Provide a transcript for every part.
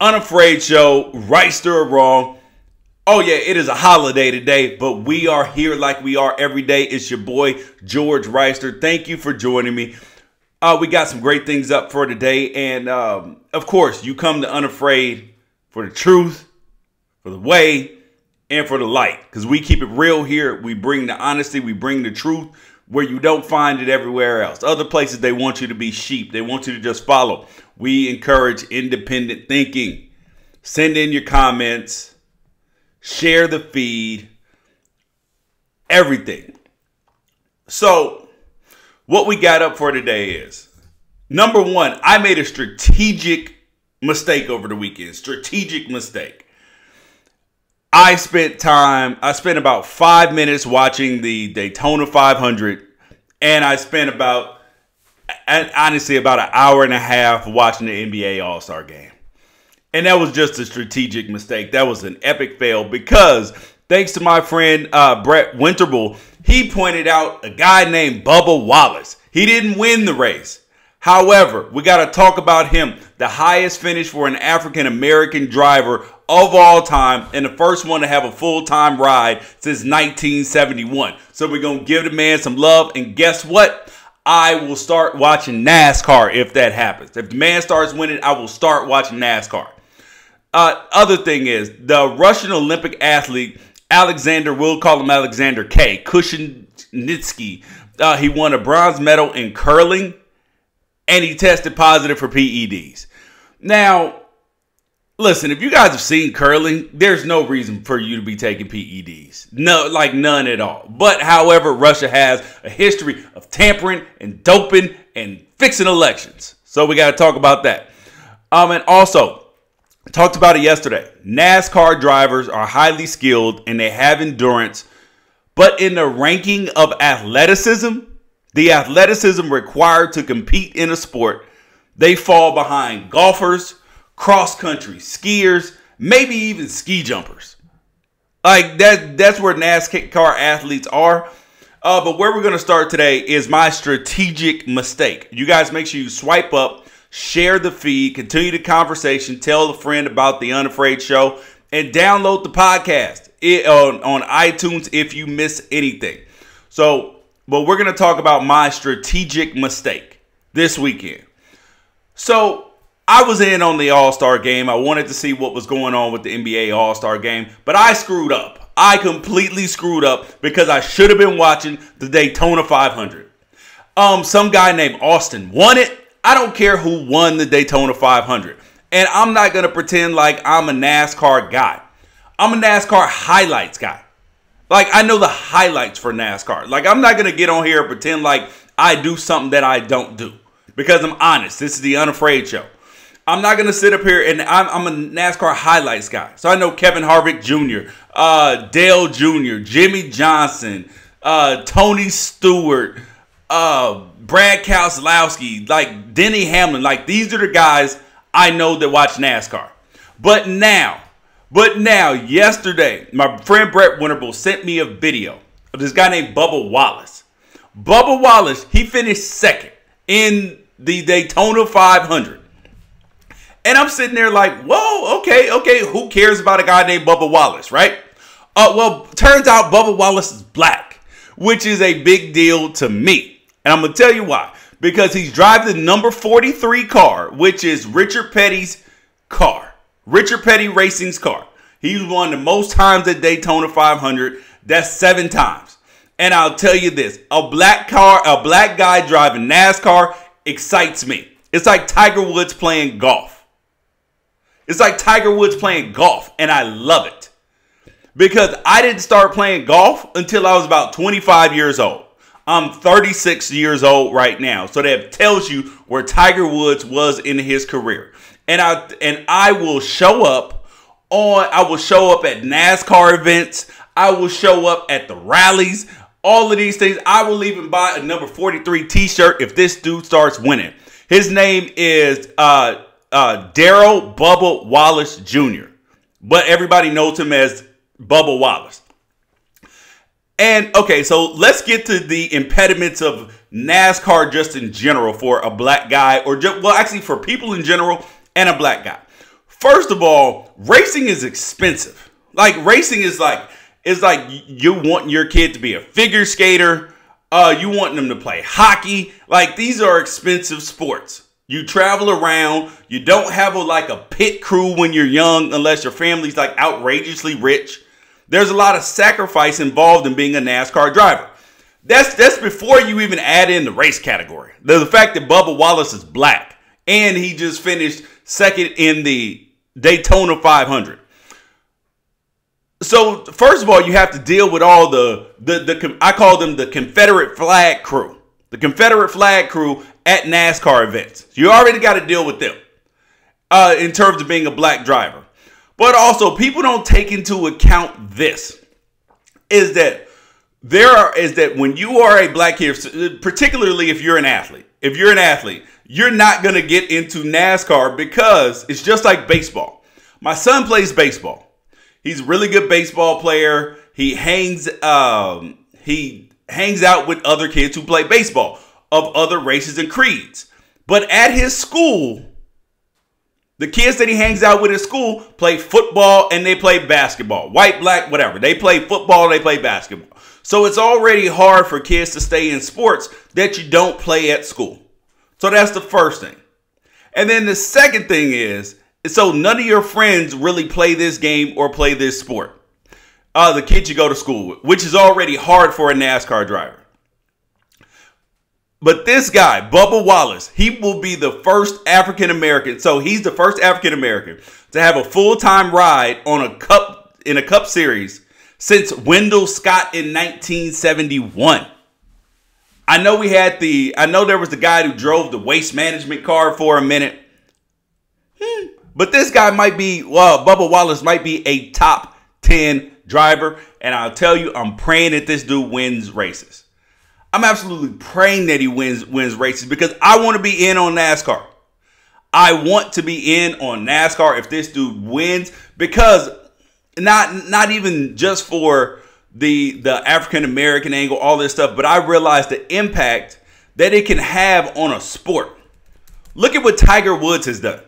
Unafraid Show, right or wrong. Oh yeah, it is a holiday today, but we are here like we are every day. It's your boy, George Reister. Thank you for joining me. We got some great things up for today. And of course, you come to Unafraid for the truth, for the way, and for the light. Because we keep it real here. We bring the honesty. We bring the truth where you don't find it everywhere else. Other places, they want you to be sheep. They want you to just follow. We encourage independent thinking. Send in your comments. Share the feed, everything. So what we got up for today is, number one, I made a strategic mistake over the weekend. Strategic mistake. I spent about 5 minutes watching the Daytona 500, and I spent honestly about an hour and a half watching the NBA All-Star game. And that was just a strategic mistake. That was an epic fail because thanks to my friend Brett Winterble, he pointed out a guy named Bubba Wallace. He didn't win the race. However, we got to talk about him. The highest finish for an African-American driver of all time and the first one to have a full-time ride since 1971. So we're going to give the man some love. And guess what? I will start watching NASCAR if that happens. If the man starts winning, I will start watching NASCAR. Other thing is, the Russian Olympic athlete, we'll call him Alexander Krushelnitsky, he won a bronze medal in curling, and he tested positive for PEDs. Now, listen, if you guys have seen curling, there's no reason for you to be taking PEDs. No, like none at all. But, however, Russia has a history of tampering and doping and fixing elections. So we got to talk about that. And also, talked about it yesterday. NASCAR drivers are highly skilled and they have endurance. But in the ranking of athleticism, the athleticism required to compete in a sport, they fall behind golfers, cross-country skiers, maybe even ski jumpers. Like that's where NASCAR athletes are. But where we're going to start today is my strategic mistake. You guys make sure you swipe up, share the feed, continue the conversation, tell a friend about the Unafraid Show, and download the podcast on iTunes if you miss anything. So, but we're going to talk about my strategic mistake this weekend. So, I was in on the All-Star game. I wanted to see what was going on with the NBA All-Star game, but I screwed up. I completely screwed up because I should have been watching the Daytona 500. Some guy named Austin won it. I don't care who won the Daytona 500. And I'm not going to pretend like I'm a NASCAR guy. I'm a NASCAR highlights guy. Like, I know the highlights for NASCAR. Like, I'm not going to get on here and pretend like I do something that I don't do. Because I'm honest. This is the Unafraid Show. I'm not going to sit up here and I'm a NASCAR highlights guy. So I know Kevin Harvick Jr., Dale Jr., Jimmy Johnson, Tony Stewart, Brad Keselowski, like Denny Hamlin. Like, these are the guys I know that watch NASCAR. But now, yesterday, my friend Brett Winterble sent me a video of this guy named Bubba Wallace. Bubba Wallace, he finished second in the Daytona 500. And I'm sitting there like, whoa, okay, who cares about a guy named Bubba Wallace, right? Well, turns out Bubba Wallace is black, which is a big deal to me. And I'm going to tell you why. Because he's driving the number 43 car, which is Richard Petty's car. Richard Petty Racing's car. He's won the most times at Daytona 500. That's 7 times. And I'll tell you this. A black guy driving NASCAR excites me. It's like Tiger Woods playing golf. It's like Tiger Woods playing golf. And I love it. Because I didn't start playing golf until I was about 25 years old. I'm 36 years old right now. So that tells you where Tiger Woods was in his career. And I will show up at NASCAR events. I will show up at the rallies. All of these things. I will even buy a number 43 t-shirt if this dude starts winning. His name is Darrell Bubba Wallace Jr. But everybody knows him as Bubba Wallace. And, okay, so let's get to the impediments of NASCAR just in general for a black guy, or just, well, actually for people in general and a black guy. First of all, racing is expensive. Like racing is like you want your kid to be a figure skater. You want them to play hockey. Like these are expensive sports. You travel around. You don't have a pit crew when you're young unless your family's like outrageously rich. There's a lot of sacrifice involved in being a NASCAR driver. That's before you even add in the race category. The fact that Bubba Wallace is black and he just finished second in the Daytona 500. So first of all, you have to deal with all the I call them the Confederate flag crew. The Confederate flag crew at NASCAR events. You already got to deal with them in terms of being a black driver. But also, people don't take into account this, is that when you are a black kid, particularly if you're an athlete, you're not going to get into NASCAR because it's just like baseball. My son plays baseball. He's a really good baseball player. He hangs out with other kids who play baseball of other races and creeds. But at his school, the kids that he hangs out with at school play football and they play basketball. White, black, whatever. They play football, they play basketball. So it's already hard for kids to stay in sports that you don't play at school. So that's the first thing. And then the second thing is, so none of your friends really play this game or play this sport. The kids you go to school with, which is already hard for a NASCAR driver. But this guy, Bubba Wallace, he will be the first African-American. So he's the first African-American to have a full-time ride on in a cup series since Wendell Scott in 1971. I know there was the guy who drove the waste management car for a minute. But this guy Bubba Wallace might be a top 10 driver. And I'll tell you, I'm praying that this dude wins races. I'm absolutely praying that he wins races because I want to be in on NASCAR. I want to be in on NASCAR if this dude wins, because not even just for the African American angle, all this stuff, but I realize the impact that it can have on a sport. Look at what Tiger Woods has done.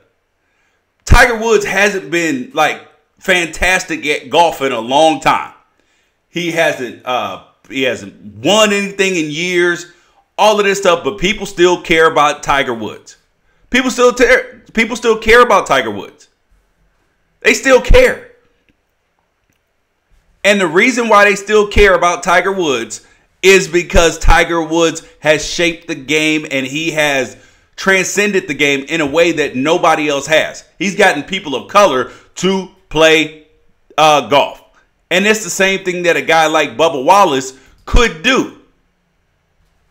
Tiger Woods hasn't been like fantastic at golf in a long time. He hasn't won anything in years, all of this stuff, but people still care about Tiger Woods. People still care about Tiger Woods. They still care. And the reason why they still care about Tiger Woods is because Tiger Woods has shaped the game and he has transcended the game in a way that nobody else has. He's gotten people of color to play golf. And it's the same thing that a guy like Bubba Wallace could do.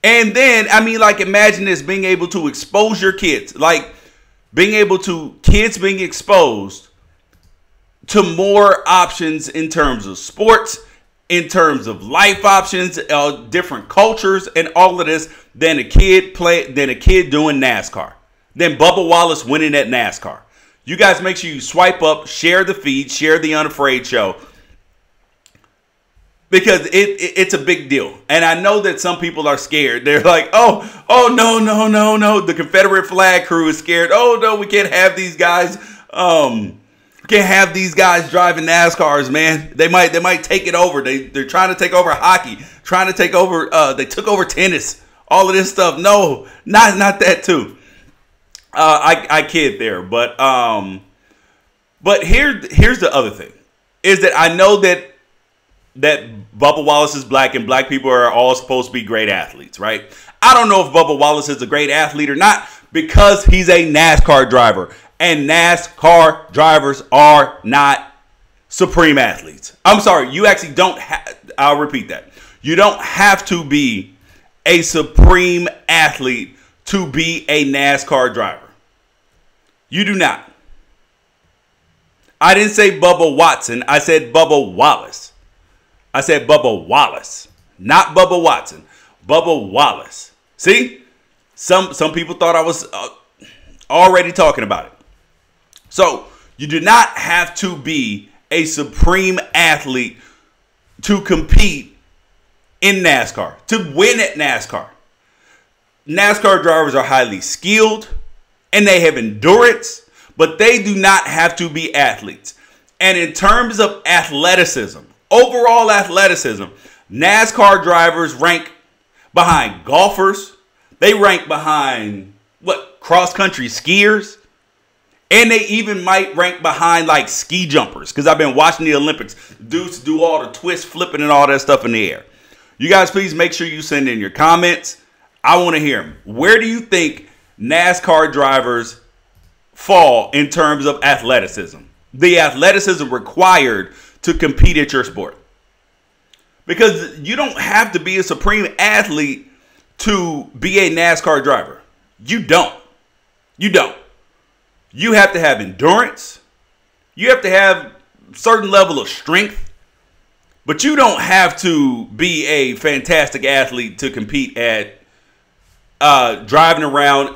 And then, imagine this, being able to expose your kids, kids being exposed to more options in terms of sports, in terms of life options, different cultures, and all of this than a kid doing NASCAR, than Bubba Wallace winning at NASCAR. You guys make sure you swipe up, share the feed, share the Unafraid Show, because it's a big deal. And I know that some people are scared. They're like, no. The Confederate flag crew is scared. Oh, no, we can't have these guys. Can't have these guys driving NASCARs, man. They might take it over. They're trying to take over hockey, trying to take over. They took over tennis, all of this stuff. No, not that too. I kid there, but here's the other thing, is that I know that Bubba Wallace is black and black people are all supposed to be great athletes, right? I don't know if Bubba Wallace is a great athlete or not because he's a NASCAR driver. And NASCAR drivers are not supreme athletes. I'm sorry, you actually don't I'll repeat that. You don't have to be a supreme athlete to be a NASCAR driver. You do not. I didn't say Bubba Watson. I said Bubba Wallace. I said Bubba Wallace, not Bubba Watson. Bubba Wallace. See? Some people thought I was already talking about it. So you do not have to be a supreme athlete to compete in NASCAR, to win at NASCAR. NASCAR drivers are highly skilled and they have endurance, but they do not have to be athletes. And in terms of athleticism, overall athleticism, NASCAR drivers rank behind golfers. They rank behind cross-country skiers. And they even might rank behind like ski jumpers, because I've been watching the Olympics. Dudes do all the twist flipping and all that stuff in the air. You guys, please make sure you send in your comments. I want to hear them. Where do you think NASCAR drivers fall in terms of athleticism? The athleticism required to compete at your sport. Because you don't have to be a supreme athlete to be a NASCAR driver. You don't. You don't. You have to have endurance. You have to have a certain level of strength. But you don't have to be a fantastic athlete to compete at driving around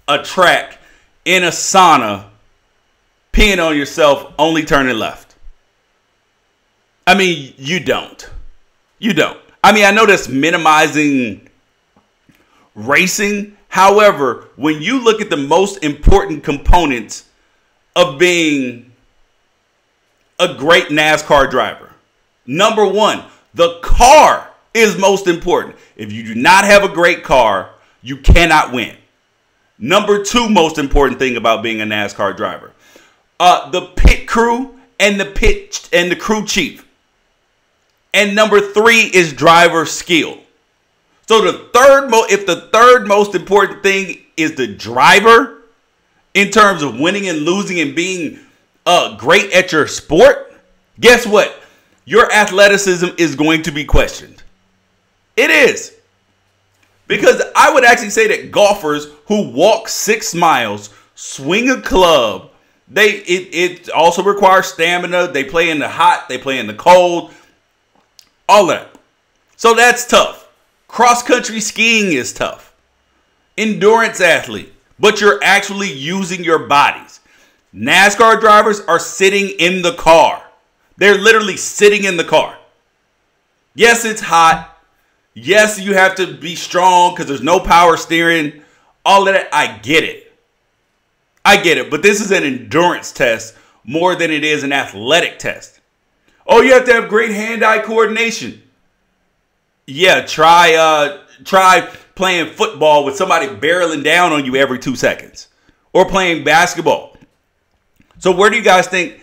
a track in a sauna, peeing on yourself, only turning left. I mean, you don't. You don't. I mean, I know that's minimizing racing. However, when you look at the most important components of being a great NASCAR driver, number one, the car is most important. If you do not have a great car, you cannot win. Number two most important thing about being a NASCAR driver, the pit crew and the crew chief. And number three is driver skill. So if the third most important thing is the driver in terms of winning and losing and being great at your sport, guess what? Your athleticism is going to be questioned. It is. Because I would actually say that golfers who walk 6 miles, swing a club, it also requires stamina. They play in the hot, they play in the cold, all that. So that's tough. Cross-country skiing is tough. Endurance athlete, but you're actually using your bodies. NASCAR drivers are sitting in the car. They're literally sitting in the car. Yes, it's hot. Yes, you have to be strong because there's no power steering. All of that, I get it. I get it. But this is an endurance test more than it is an athletic test. Oh, you have to have great hand-eye coordination. Yeah, try playing football with somebody barreling down on you every 2 seconds. Or playing basketball. So where do you guys think,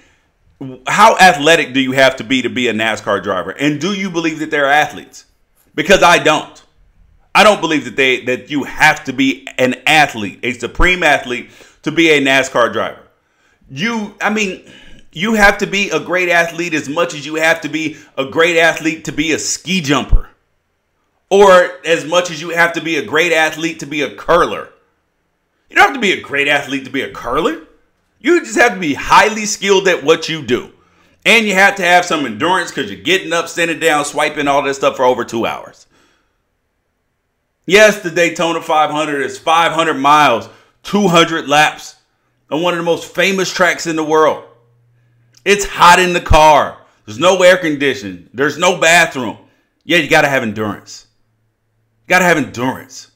how athletic do you have to be a NASCAR driver? And do you believe that they're athletes? Because I don't. I don't believe that you have to be an athlete, a supreme athlete, to be a NASCAR driver. You have to be a great athlete as much as you have to be a great athlete to be a ski jumper. Or as much as you have to be a great athlete to be a curler. You don't have to be a great athlete to be a curler. You just have to be highly skilled at what you do. And you have to have some endurance because you're getting up, sitting down, swiping, all that stuff for over 2 hours. Yes, the Daytona 500 is 500 miles, 200 laps on one of the most famous tracks in the world. It's hot in the car. There's no air conditioning. There's no bathroom. Yeah, you got to have endurance. You got to have endurance.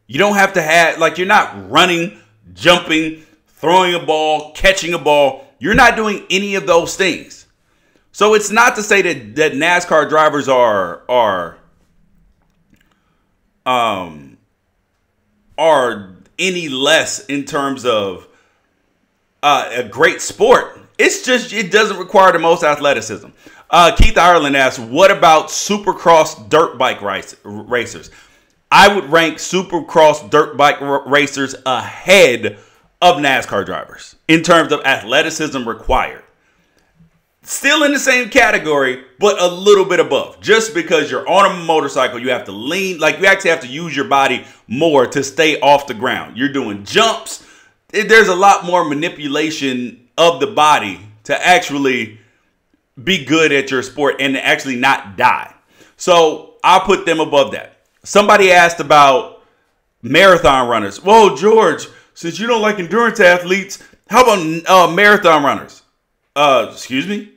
You don't have to have, like, you're not running, jumping, throwing a ball, catching a ball. You're not doing any of those things. So it's not to say that NASCAR drivers are any less in terms of a great sport. It's just, it doesn't require the most athleticism. Keith Ireland asks, what about supercross dirt bike racers? I would rank supercross dirt bike racers ahead of NASCAR drivers in terms of athleticism required. Still in the same category, but a little bit above. Just because you're on a motorcycle, you have to lean, like you actually have to use your body more to stay off the ground. You're doing jumps. There's a lot more manipulation of the body to actually be good at your sport and to actually not die. So I'll put them above that. Somebody asked about marathon runners. Whoa, George, since you don't like endurance athletes, how about marathon runners? Excuse me?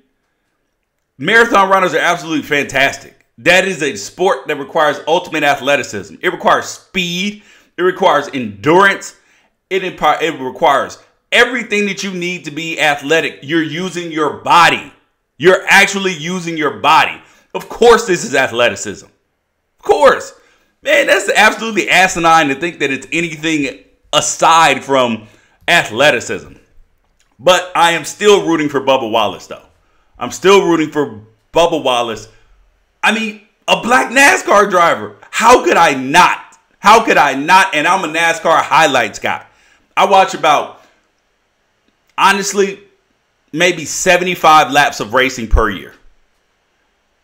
Marathon runners are absolutely fantastic. That is a sport that requires ultimate athleticism. It requires speed. It requires endurance. It requires Everything that you need to be athletic, you're using your body. You're actually using your body. Of course, this is athleticism. Of course. Man, that's absolutely asinine to think that it's anything aside from athleticism. But I am still rooting for Bubba Wallace, though. I'm still rooting for Bubba Wallace. I mean, a black NASCAR driver. How could I not? How could I not? And I'm a NASCAR highlights guy. I watch about, honestly, maybe 75 laps of racing per year.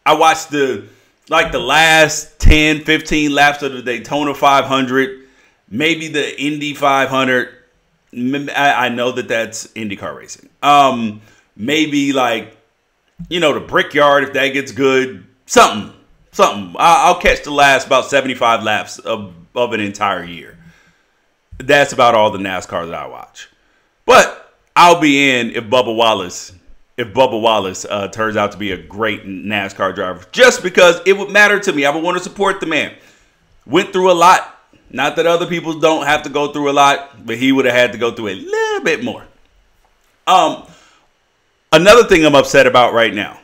I watch the last 10, 15 laps of the Daytona 500, maybe the Indy 500. I know that that's IndyCar racing. Maybe the Brickyard, if that gets good. Something. I'll catch the last about 75 laps of an entire year. That's about all the NASCAR that I watch. But I'll be in if Bubba Wallace turns out to be a great NASCAR driver, just because it would matter to me. I would want to support the man. Went through a lot. Not that other people don't have to go through a lot, but he would have had to go through a little bit more. Another thing I'm upset about right now.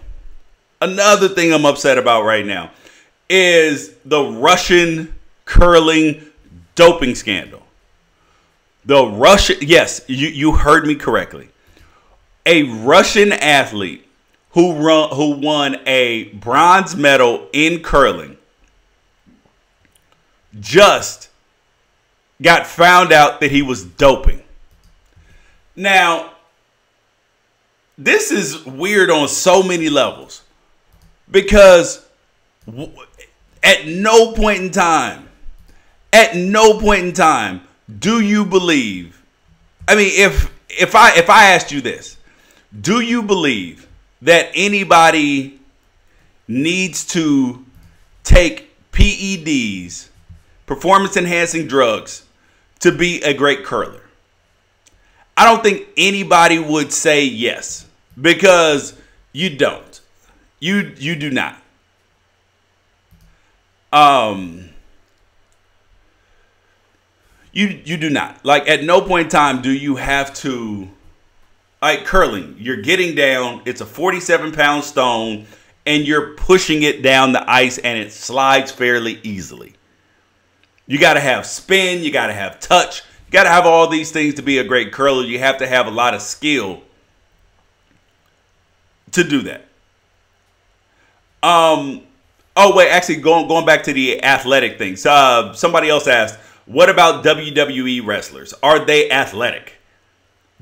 Is the Russian curling doping scandal. Yes, you heard me correctly. A Russian athlete who won a bronze medal in curling just got found out that he was doping. Now, this is weird on so many levels, because at no point in time do you believe, I mean, if I asked you this, do you believe that anybody needs to take PEDs, performance enhancing drugs, to be a great curler? I don't think anybody would say yes, because you don't. You do not. You do not. Like, at no point in time do you have to, like, curling, you're getting down, it's a 47-pound stone, and you're pushing it down the ice, and it slides fairly easily. You got to have spin, you got to have touch, you got to have all these things to be a great curler. You have to have a lot of skill to do that. Oh, wait, actually, going back to the athletic thing. Somebody else asked, what about WWE wrestlers? Are they athletic?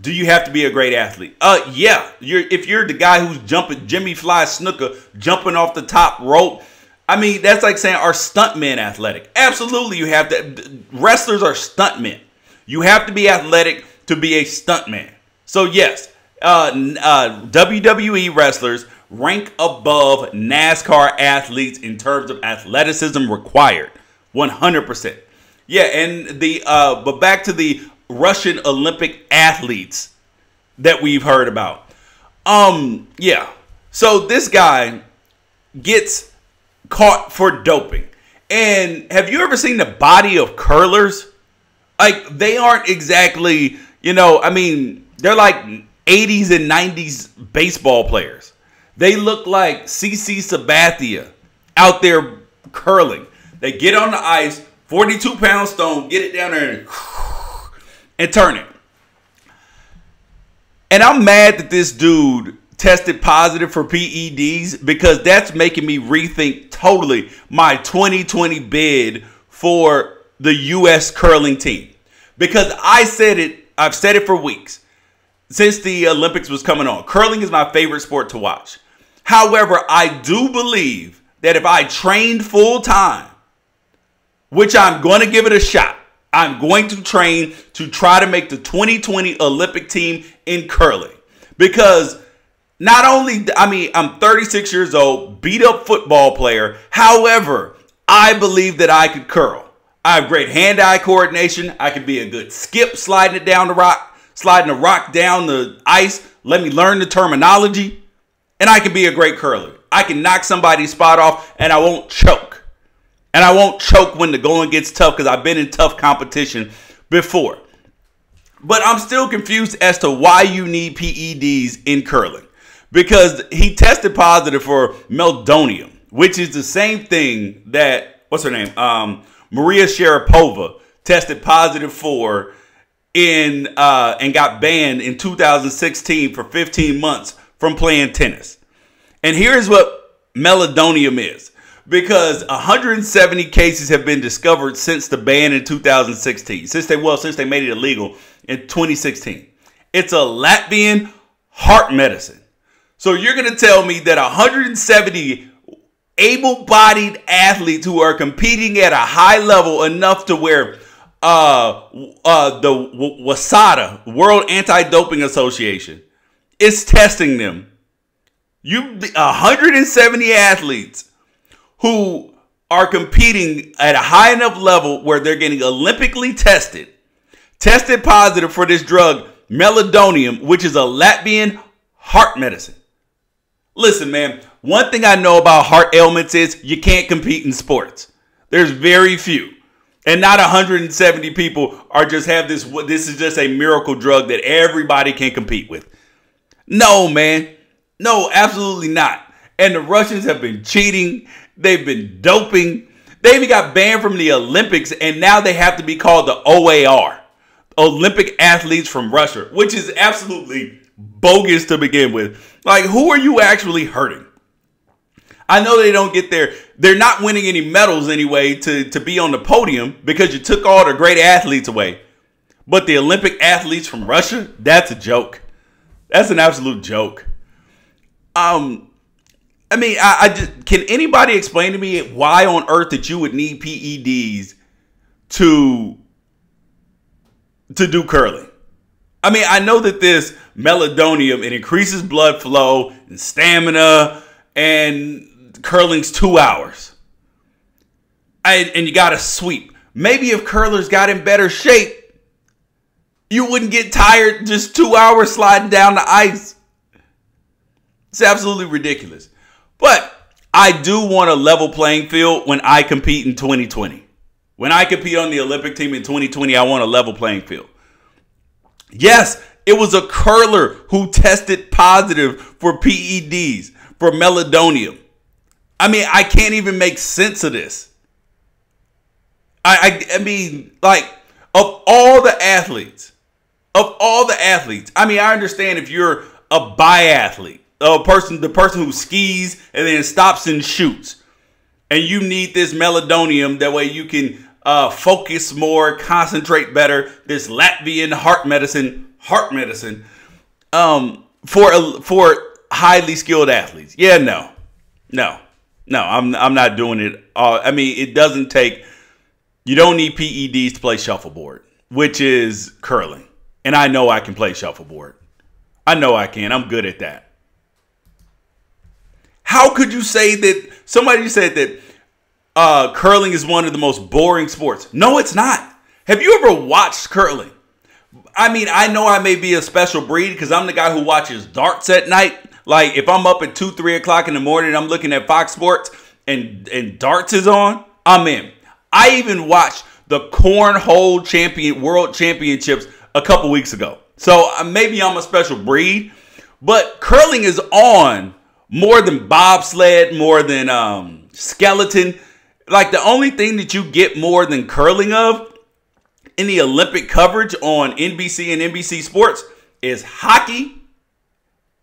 Do you have to be a great athlete? Yeah. If you're the guy who's jumping, Jimmy Fly Snooker, jumping off the top rope, I mean, that's like saying, are stuntmen athletic? Absolutely, you have to. Wrestlers are stuntmen. You have to be athletic to be a stuntman. So yes, WWE wrestlers rank above NASCAR athletes in terms of athleticism required, 100%. Yeah, and but back to the Russian Olympic athletes that we've heard about. Yeah. So this guy gets caught for doping. And have you ever seen the body of curlers? Like, they aren't exactly, I mean, they're like 80s and 90s baseball players. They look like CC Sabathia out there curling. They get on the ice, 42-pound stone, get it down there and turn it. And I'm mad that this dude tested positive for PEDs, because that's making me rethink totally my 2020 bid for the U.S. curling team. Because I've said it for weeks since the Olympics was coming on. Curling is my favorite sport to watch. However, I do believe that if I trained full time, which I'm going to give it a shot, I'm going to train to try to make the 2020 Olympic team in curling. Because not only, I'm 36 years old, beat up football player. However, I believe that I could curl. I have great hand-eye coordination. I could be a good skip, sliding the rock down the ice. Let me learn the terminology. And I can be a great curler. I can knock somebody's spot off, and I won't choke. And I won't choke when the going gets tough, because I've been in tough competition before. But I'm still confused as to why you need PEDs in curling. Because he tested positive for meldonium, which is the same thing that, what's her name? Maria Sharapova tested positive for and got banned in 2016 for 15 months from playing tennis. And here's what meldonium is. Because 170 cases have been discovered since the ban in 2016. Since they made it illegal in 2016. It's a Latvian heart medicine. So you're going to tell me that 170 able-bodied athletes who are competing at a high level enough to where the WASADA, World Anti-Doping Association, is testing them. 170 athletes who are competing at a high enough level where they're getting Olympically tested positive for this drug, meldonium, which is a Latvian heart medicine. Listen, man, one thing I know about heart ailments is you can't compete in sports. There's very few. And not 170 people are just have this is just a miracle drug that everybody can compete with. No, man. No, absolutely not. And the Russians have been cheating. They've been doping. They even got banned from the Olympics, and now they have to be called the OAR, Olympic Athletes from Russia, which is absolutely bogus to begin with. Like, who are you actually hurting? I know they don't get there. They're not winning any medals anyway to be on the podium because you took all the great athletes away. But the Olympic athletes from Russia, that's a joke. That's an absolute joke. I mean, I just, can anybody explain to me why on earth that you would need PEDs to do curling? I mean, I know that this meldonium, it increases blood flow and stamina, and curling's 2 hours. And you got to sweep. Maybe if curlers got in better shape, you wouldn't get tired just 2 hours sliding down the ice. It's absolutely ridiculous. But I do want a level playing field when I compete in 2020. When I compete on the Olympic team in 2020, I want a level playing field. Yes, it was a curler who tested positive for PEDs, for meldonium. I mean, I can't even make sense of this. I mean, like, of all the athletes, I mean, I understand if you're a biathlete, the person who skis and then stops and shoots, and you need this meldonium, that way you can focus more, concentrate better, this Latvian heart medicine, for highly skilled athletes. Yeah, no, I'm not doing it. I mean, it doesn't take, you don't need PEDs to play shuffleboard, which is curling. And I know I can play shuffleboard. I know I can. I'm good at that. How could you say that? Somebody said that curling is one of the most boring sports. No, it's not. Have you ever watched curling? I mean, I know I may be a special breed because I'm the guy who watches darts at night. Like, if I'm up at 2, 3 o'clock in the morning and I'm looking at Fox Sports and darts is on, I'm in. I even watched the cornhole world championships a couple weeks ago. So maybe I'm a special breed, but curling is on more than bobsled, more than skeleton. Like, the only thing that you get more than curling of in the Olympic coverage on NBC and NBC Sports is hockey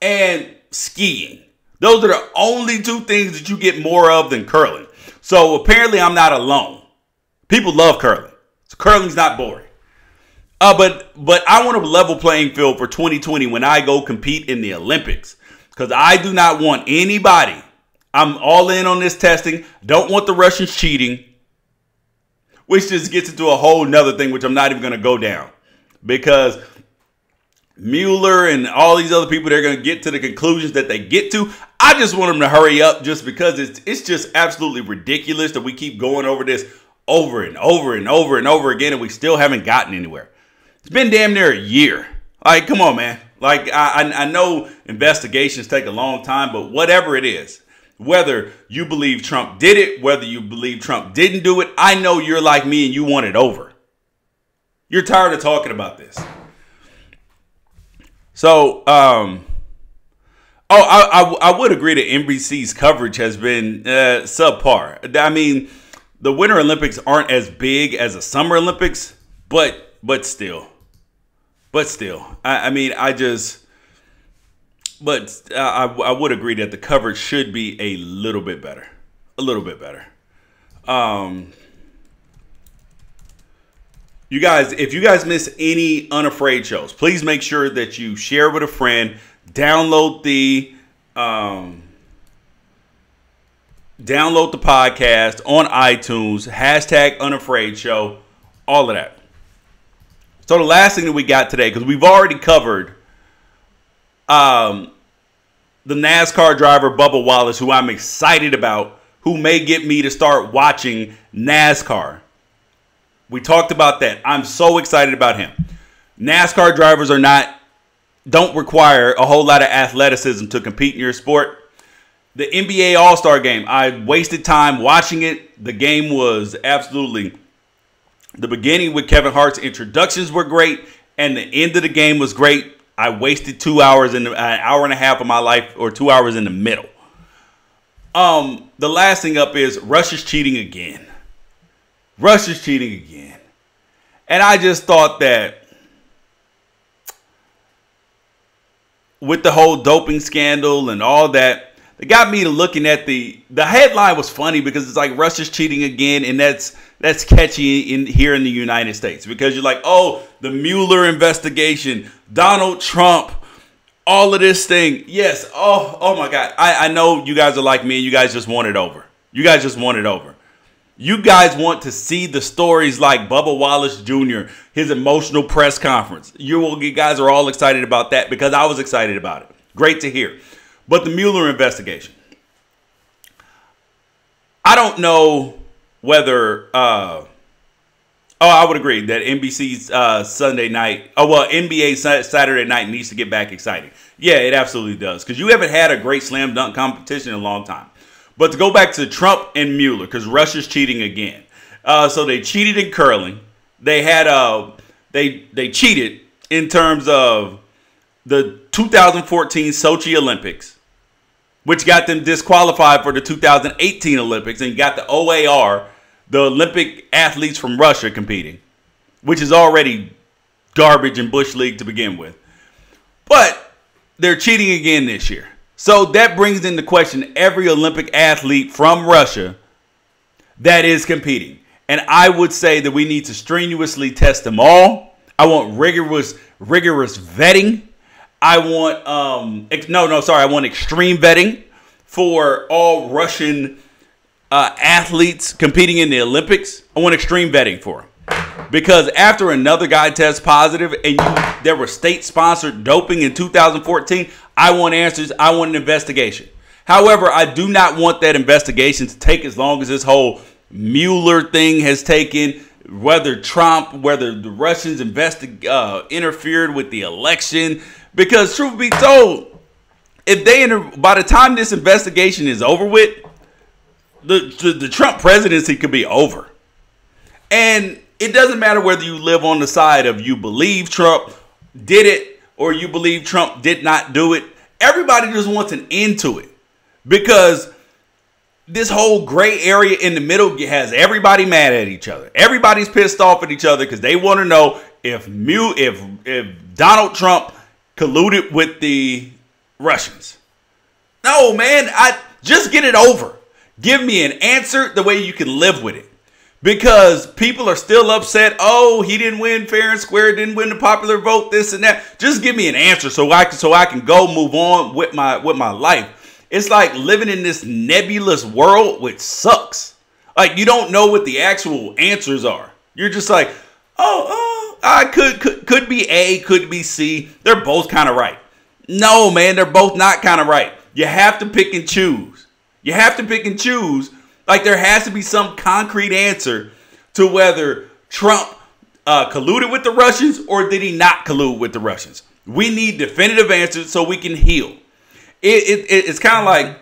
and skiing. Those are the only two things that you get more of than curling. So apparently I'm not alone. People love curling. So curling's not boring. But I want a level playing field for 2020 when I go compete in the Olympics. Because I do not want anybody. I'm all in on this testing. Don't want the Russians cheating. Which just gets into a whole nother thing, which I'm not even going to go down. Because Mueller and all these other people, they're going to get to the conclusions that they get to. I just want them to hurry up just because it's just absolutely ridiculous that we keep going over this over and over and over and over again, and we still haven't gotten anywhere. It's been damn near a year. Like, come on, man. Like, I know investigations take a long time, but whatever it is, whether you believe Trump did it, whether you believe Trump didn't do it, I know you're like me and you want it over. You're tired of talking about this. So, I would agree that NBC's coverage has been subpar. I mean, the Winter Olympics aren't as big as the Summer Olympics, but still. I would agree that the coverage should be a little bit better. You guys, if you guys miss any Unafraid shows, please make sure that you share with a friend. Download the podcast on iTunes, hashtag Unafraid Show, all of that. So the last thing that we got today, because we've already covered the NASCAR driver Bubba Wallace, who I'm excited about, who may get me to start watching NASCAR. We talked about that. I'm so excited about him. NASCAR drivers don't require a whole lot of athleticism to compete in your sport. The NBA All-Star game, I wasted time watching it. The game was absolutely, the beginning with Kevin Hart's introductions were great, and the end of the game was great. I wasted 2 hours an hour and a half of my life, or 2 hours in the middle. The last thing up is Russia's cheating again. And I just thought that with the whole doping scandal and all that, it got me to looking at the headline was funny because it's like Russia's cheating again, and that's catchy here in the United States because you're like, oh, the Mueller investigation, Donald Trump, all of this thing. Yes. Oh my God. I know you guys are like me and you guys just want it over. You guys want to see the stories like Bubba Wallace Jr., his emotional press conference. You guys are all excited about that because I was excited about it. Great to hear. But the Mueller investigation, I don't know whether, I would agree that NBC's Sunday night, NBA Saturday night needs to get back exciting. Yeah, it absolutely does. Because you haven't had a great slam dunk competition in a long time. But to go back to Trump and Mueller, because Russia's cheating again. So they cheated in curling. They had they cheated in terms of the 2014 Sochi Olympics, which got them disqualified for the 2018 Olympics, and you got the OAR, the Olympic athletes from Russia competing, which is already garbage in Bush League to begin with. But they're cheating again this year. So that brings into question every Olympic athlete from Russia that is competing. And I would say that we need to strenuously test them all. I want rigorous vetting. I want I want extreme vetting for all Russian athletes competing in the Olympics. I want extreme vetting for them. Because after another guy tests positive and there was state-sponsored doping in 2014, I want answers. I want an investigation. However, I do not want that investigation to take as long as this whole Mueller thing has taken, whether the Russians interfered with the election. Because truth be told, by the time this investigation is over with, the Trump presidency could be over. And it doesn't matter whether you live on the side of you believe Trump did it or you believe Trump did not do it. Everybody just wants an end to it because this whole gray area in the middle has everybody mad at each other. Everybody's pissed off at each other because they want to know if Donald Trump colluded with the Russians. No, man, just get it over. Give me an answer the way you can live with it. Because people are still upset. Oh, he didn't win fair and square. Didn't win the popular vote. This and that. Just give me an answer so I can go move on with my life. It's like living in this nebulous world, which sucks. Like you don't know what the actual answers are. You're just like, I could be A, could be C. They're both kind of right. No, man, they're both not kind of right. You have to pick and choose. Like there has to be some concrete answer to whether Trump colluded with the Russians or did he not collude with the Russians. We need definitive answers so we can heal. It's kind of like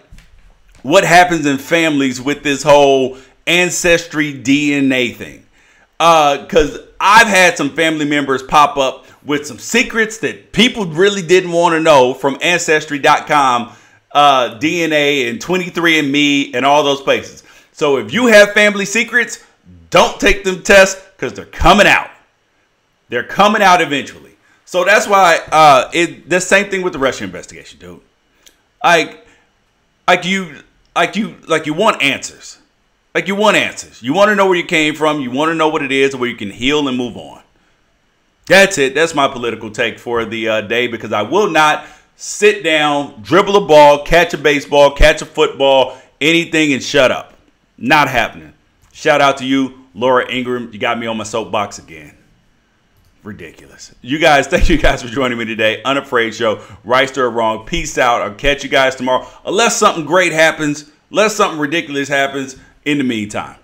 what happens in families with this whole ancestry DNA thing. Because I've had some family members pop up with some secrets that people really didn't want to know from Ancestry.com, DNA and 23andMe and all those places. So if you have family secrets, don't take them tests because they're coming out. They're coming out eventually. So that's why the same thing with the Russia investigation, dude. Like you want answers. Like you want answers. You want to know where you came from. You want to know what it is, where you can heal and move on. That's it. That's my political take for the day, because I will not sit down, dribble a ball, catch a baseball, catch a football, anything, and shut up. Not happening. Shout out to you, Laura Ingram. You got me on my soapbox again. Ridiculous. You guys, thank you guys for joining me today. Unafraid Show. Right or wrong. Peace out. I'll catch you guys tomorrow. Unless something great happens, unless something ridiculous happens in the meantime.